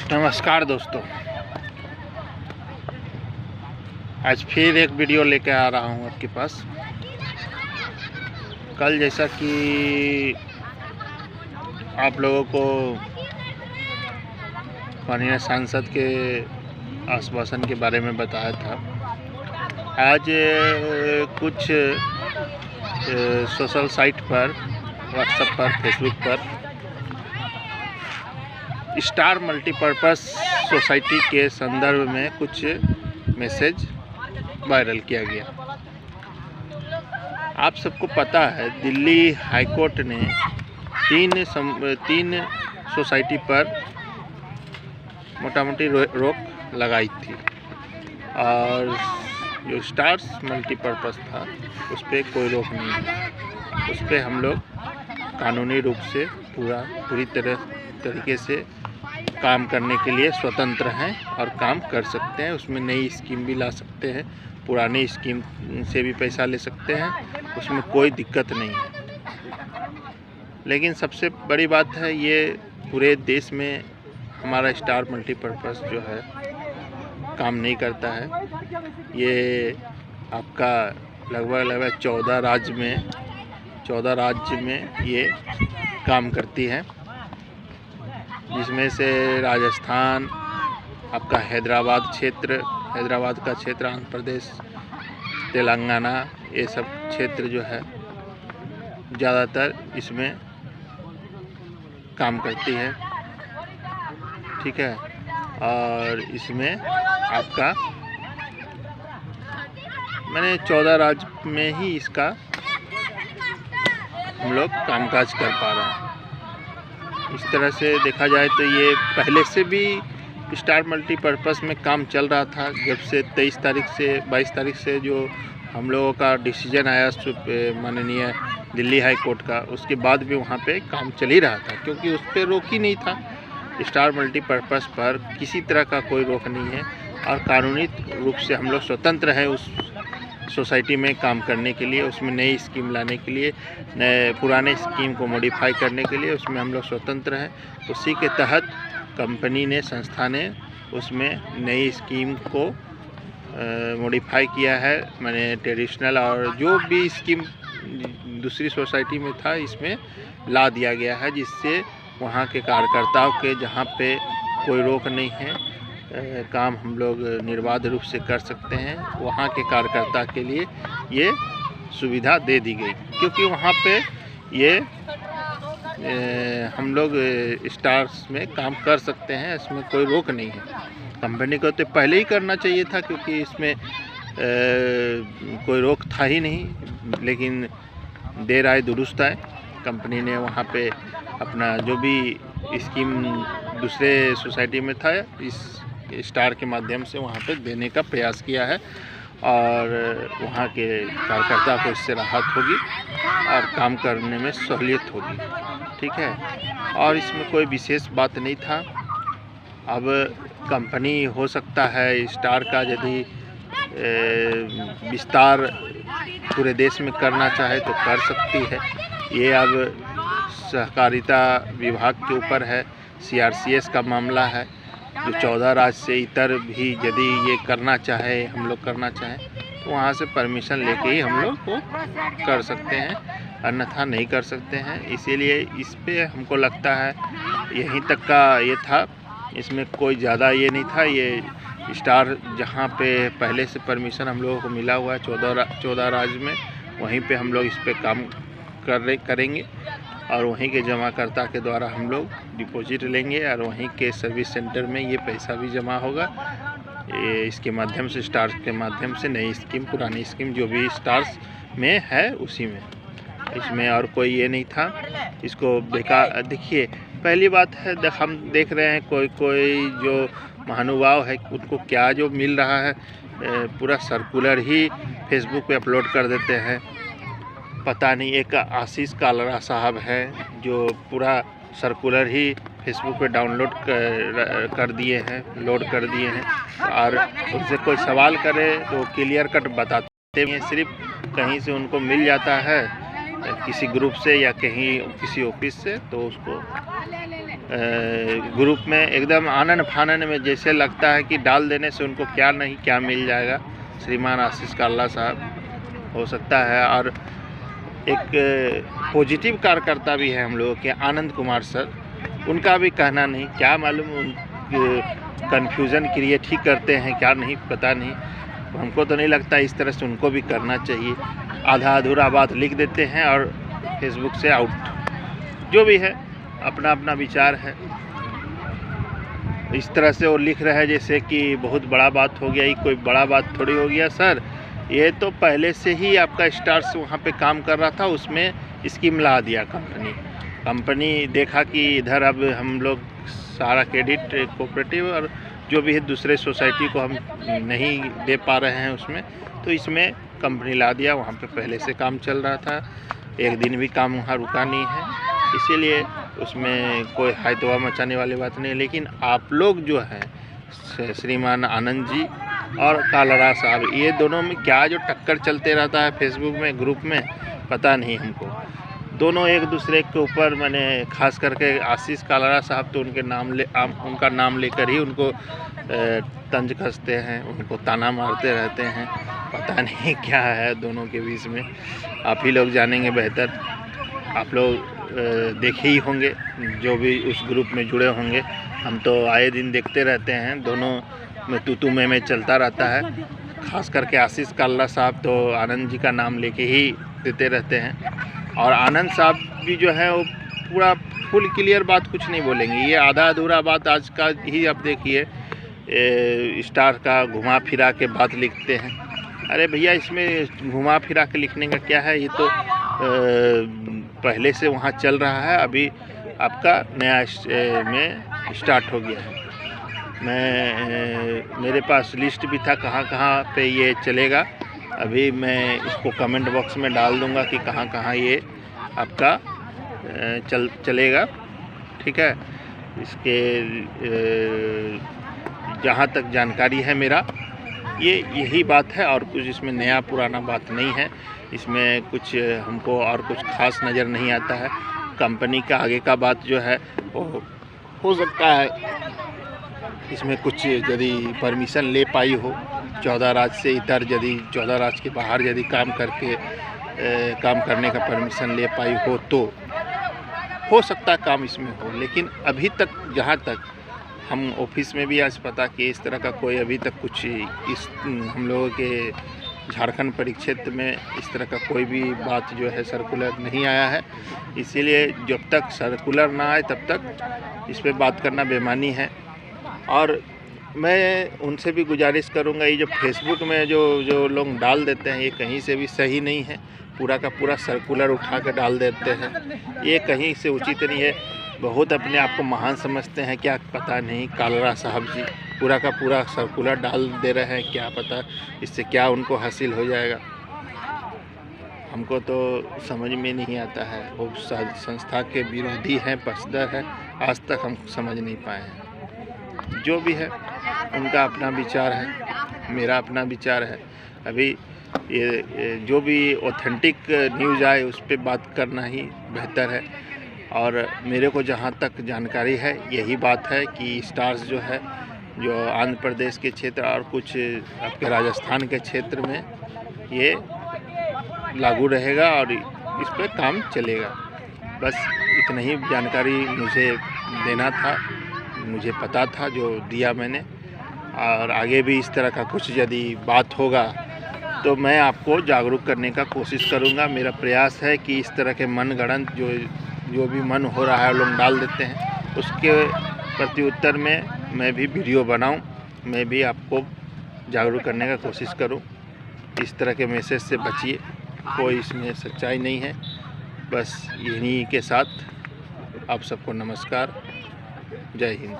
नमस्कार दोस्तों, आज फिर एक वीडियो लेकर आ रहा हूँ आपके पास। कल जैसा कि आप लोगों को माननीय सांसद के आश्वासन के बारे में बताया था, आज कुछ सोशल साइट पर, व्हाट्सएप पर, फेसबुक पर स्टार मल्टीपर्पस सोसाइटी के संदर्भ में कुछ मैसेज वायरल किया गया। आप सबको पता है, दिल्ली हाई कोर्ट ने तीन सोसाइटी पर मोटा मोटी रोक लगाई थी और जो स्टार्स मल्टीपर्पस था उस पर कोई रोक नहीं है। उस पर हम लोग कानूनी रूप से पूरी तरीके से काम करने के लिए स्वतंत्र हैं और काम कर सकते हैं। उसमें नई स्कीम भी ला सकते हैं, पुरानी स्कीम से भी पैसा ले सकते हैं, उसमें कोई दिक्कत नहीं है। लेकिन सबसे बड़ी बात है, ये पूरे देश में हमारा स्टार मल्टीपर्पस जो है काम नहीं करता है। ये आपका लगभग 14 राज्य में ये काम करती है, जिसमें से राजस्थान, आपका हैदराबाद का क्षेत्र, आंध्र प्रदेश, तेलंगाना, ये सब क्षेत्र जो है ज़्यादातर इसमें काम करती है। ठीक है, और इसमें आपका मैंने 14 राज्य में ही इसका हम लोग कामकाज कर पा रहे हैं। इस तरह से देखा जाए तो ये पहले से भी स्टार मल्टीपर्पस में काम चल रहा था। जब से 22 तारीख से जो हम लोगों का डिसीजन आया माननीय दिल्ली हाई कोर्ट का, उसके बाद भी वहाँ पे काम चल ही रहा था, क्योंकि उस पर रोक ही नहीं था। स्टार मल्टीपर्पस पर किसी तरह का कोई रोक नहीं है और कानूनी रूप से हम लोग स्वतंत्र हैं उस सोसाइटी में काम करने के लिए, उसमें नई स्कीम लाने के लिए, नए पुराने स्कीम को मॉडिफाई करने के लिए उसमें हम लोग स्वतंत्र हैं। उसी के तहत कंपनी ने, संस्था ने उसमें नई स्कीम को मॉडिफाई किया है। मैंने ट्रेडिशनल और जो भी स्कीम दूसरी सोसाइटी में था इसमें ला दिया गया है, जिससे वहाँ के कार्यकर्ताओं के, जहाँ पे कोई रोक नहीं है, काम हम लोग निर्बाध रूप से कर सकते हैं। वहाँ के कार्यकर्ता के लिए ये सुविधा दे दी गई, क्योंकि वहाँ पे ये हम लोग स्टार्स में काम कर सकते हैं, इसमें कोई रोक नहीं है। कंपनी को तो पहले ही करना चाहिए था, क्योंकि इसमें कोई रोक था ही नहीं, लेकिन देर आए दुरुस्त आए। कंपनी ने वहाँ पे अपना जो भी स्कीम दूसरे सोसाइटी में था, इस स्टार के माध्यम से वहाँ पे देने का प्रयास किया है और वहाँ के कार्यकर्ता को इससे राहत होगी और काम करने में सहूलियत होगी। ठीक है, और इसमें कोई विशेष बात नहीं था। अब कंपनी हो सकता है स्टार का यदि विस्तार पूरे देश में करना चाहे तो कर सकती है। ये अब सहकारिता विभाग के ऊपर है, CRCS का मामला है। जो 14 राज्य से इतर भी यदि ये करना चाहे, हम लोग करना चाहें, तो वहाँ से परमिशन लेके ही हम लोग को कर सकते हैं, अन्यथा नहीं कर सकते हैं। इसीलिए इस पे हमको लगता है यहीं तक का ये था, इसमें कोई ज़्यादा ये नहीं था। ये स्टार जहाँ पे पहले से परमिशन हम लोगों को मिला हुआ है 14 राज्य में, वहीं पे हम लोग इस पे काम करेंगे और वहीं के जमाकर्ता के द्वारा हम लोग डिपॉजिट लेंगे और वहीं के सर्विस सेंटर में ये पैसा भी जमा होगा। इसके माध्यम से, स्टार्स के माध्यम से नई स्कीम, पुरानी स्कीम जो भी स्टार्स में है उसी में, इसमें और कोई ये नहीं था। इसको बेकार देखिए, पहली बात है हम देख रहे हैं कोई जो महानुभाव है उनको क्या जो मिल रहा है, पूरा सर्कुलर ही फेसबुक पे अपलोड कर देते हैं। पता नहीं, एक आशीष कालरा साहब हैं जो पूरा सर्कुलर ही फेसबुक पे डाउनलोड कर दिए हैं, लोड कर दिए हैं, और उनसे कोई सवाल करे तो क्लियर कट बताते हैं। सिर्फ कहीं से उनको मिल जाता है, किसी ग्रुप से या कहीं किसी ऑफिस से, तो उसको ग्रुप में एकदम आनन फानन में जैसे लगता है कि डाल देने से उनको क्या नहीं क्या मिल जाएगा। श्रीमान आशीष काल्ला साहब हो सकता है, और एक पॉजिटिव कार्यकर्ता भी है हम लोगों के आनंद कुमार सर, उनका भी कहना नहीं, क्या मालूम कन्फ्यूज़न क्रिएट ही करते हैं क्या नहीं पता नहीं। हमको तो नहीं लगता इस तरह से उनको भी करना चाहिए। आधा अधूरा बात लिख देते हैं और फेसबुक से आउट। जो भी है अपना अपना विचार है। इस तरह से वो लिख रहा है जैसे कि बहुत बड़ा बात हो गया। ये कोई बड़ा बात थोड़ी हो गया सर, ये तो पहले से ही आपका स्टार्स वहाँ पे काम कर रहा था, उसमें स्कीम ला दिया कंपनी देखा कि इधर अब हम लोग सारा क्रेडिट कोऑपरेटिव और जो भी है दूसरे सोसाइटी को हम नहीं दे पा रहे हैं उसमें, तो इसमें कंपनी ला दिया। वहाँ पे पहले से काम चल रहा था, एक दिन भी काम वहाँ रुका नहीं है, इसीलिए उसमें कोई हायतवा मचाने वाली बात नहीं। लेकिन आप लोग जो हैं श्रीमान आनंद जी और कालरा साहब, ये दोनों में क्या जो टक्कर चलते रहता है फेसबुक में ग्रुप में, पता नहीं हमको। दोनों एक दूसरे के ऊपर, मैंने खास करके आशीष कालरा साहब तो उनका नाम लेकर ही उनको तंज कसते हैं, उनको ताना मारते रहते हैं। पता नहीं क्या है दोनों के बीच में, आप ही लोग जानेंगे बेहतर। आप लोग देखे ही होंगे जो भी उस ग्रुप में जुड़े होंगे। हम तो आए दिन देखते रहते हैं, दोनों में तू में चलता रहता है। खास करके आशीष काल्ला साहब तो आनंद जी का नाम लेके ही देते रहते हैं, और आनंद साहब भी जो है वो पूरा फुल क्लियर बात कुछ नहीं बोलेंगे। ये आधा अधूरा बात आज का ही आप देखिए, स्टार का घुमा फिरा के बात लिखते हैं। अरे भैया इसमें घुमा फिरा के लिखने का क्या है, ये तो पहले से वहाँ चल रहा है, अभी आपका नया में स्टार्ट हो गया है। मेरे पास लिस्ट भी था कहाँ कहाँ पे ये चलेगा, अभी मैं इसको कमेंट बॉक्स में डाल दूंगा कि कहाँ कहाँ ये आपका चलेगा, ठीक है। इसके जहाँ तक जानकारी है मेरा यही बात है, और कुछ इसमें नया पुराना बात नहीं है। इसमें कुछ हमको और कुछ खास नज़र नहीं आता है। कंपनी का आगे का बात जो है वो हो सकता है इसमें कुछ यदि परमिशन ले पाई हो 14 राज्य से इतर, यदि 14 राज्य के बाहर यदि काम करने का परमिशन ले पाई हो तो हो सकता है काम इसमें हो। लेकिन अभी तक जहाँ तक हम ऑफिस में भी आज पता कि इस तरह का कोई अभी तक कुछ हम लोगों के झारखंड परिक्षेत्र में इस तरह का कोई भी बात जो है सर्कुलर नहीं आया है। इसीलिए जब तक सर्कुलर ना आए तब तक इस पर बात करना बेमानी है। और मैं उनसे भी गुजारिश करूंगा, ये जो फेसबुक में जो लोग डाल देते हैं ये कहीं से भी सही नहीं है। पूरा का पूरा सर्कुलर उठा कर डाल देते हैं, ये कहीं से उचित नहीं है। बहुत अपने आप को महान समझते हैं, क्या पता नहीं कालरा साहब जी पूरा का पूरा सर्कुलर डाल दे रहे हैं, क्या पता इससे क्या उनको हासिल हो जाएगा। हमको तो समझ में नहीं आता है। वो संस्था के विरोधी हैं, पक्षधर हैं, आज तक हम समझ नहीं पाए हैं। जो भी है उनका अपना विचार है, मेरा अपना विचार है। अभी ये जो भी ऑथेंटिक न्यूज़ आए उस पर बात करना ही बेहतर है। और मेरे को जहाँ तक जानकारी है यही बात है कि स्टार्स जो है जो आंध्र प्रदेश के क्षेत्र और कुछ आपके राजस्थान के क्षेत्र में ये लागू रहेगा और इस पर काम चलेगा। बस इतना ही जानकारी मुझे देना था, मुझे पता था जो दिया मैंने। और आगे भी इस तरह का कुछ यदि बात होगा तो मैं आपको जागरूक करने का कोशिश करूंगा। मेरा प्रयास है कि इस तरह के मनगढ़ंत जो भी मन हो रहा है लोग डाल देते हैं, उसके प्रत्युत्तर में मैं भी वीडियो बनाऊं, मैं भी आपको जागरूक करने का कोशिश करूं। इस तरह के मैसेज से बचिए, कोई इसमें सच्चाई नहीं है। बस यहीं के साथ आप सबको नमस्कार, जय हिंद।